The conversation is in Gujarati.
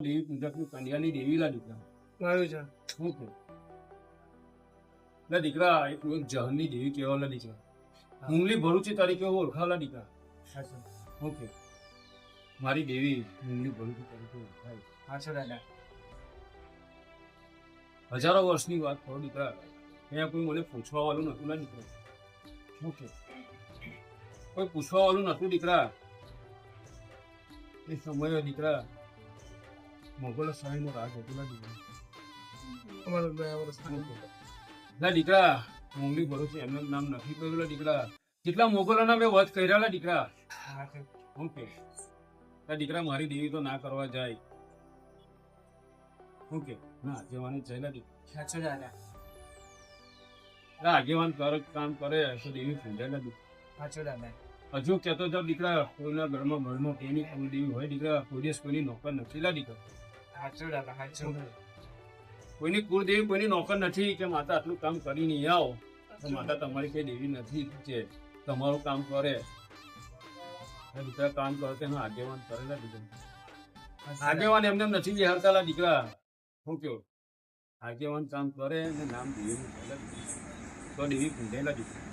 દેવી પૂજકની કન્યાની દેવી લા દીકરા આવ્યું છે. શું છે લા દીકરા એક જહનની દેવી કહેવાલા દીકરા મુંગલી ભરૂચી તરીકે ઓળખાવલા દીકરા ઓકે મારી દેવી મુંગલી ભરૂચી તરીકે ઓળખાય હા છે દાદા. હજારો વર્ષની વાત કરો દીકરા અહીંયા કોઈ મને પૂછવા વાળું નતું ના દીકરા ઓકે કોઈ પૂછવા વાળું નતું દીકરા એ સમયે દીકરા મોગલો શાહીનો રાજ હતો ના દીકરા અમારું 2 વર્ષ ના દીકરા મુંગલી ભરૂચી એમનું નામ નથી કર્યું દીકરા કેટલા મોગલોના મેં વધ કર્યા દીકરા હા છે. ઓકે ના દીકરા મારી દેવી તો ના કરવા જાય ઓકે ના આગેવાને જયેલા દીકરા હા છે દાદા. આગેવાન કામ કરે તો દેવી પૂજાયેલા દીકરા હા છે દાદા. હજુ કહેતો જાવ દીકરા કોઈના ઘરમાં કોઈની કુળદેવી હોય દીકરા કોઈ દિવસ કોઈની નોકર નથી લા દીકરા હા છે દાદા. હા છે. કોઈની કુળદેવી કોઈની નોકર નથી કે માતા આટલું કામ કરી નહીં આવો તો માતા તમારી કઈ દેવી નથી જે તમારું કામ કરે દીકરા કામ કરે તેનો આગેવાન કરેલા દીકરા આગેવાન એમને એમ નથી બેહારતા લા દીકરા શું કહ્યું આગેવાન કામ કરે અને નામ દેવીનું તો દેવી પૂજાયેલા દીકરા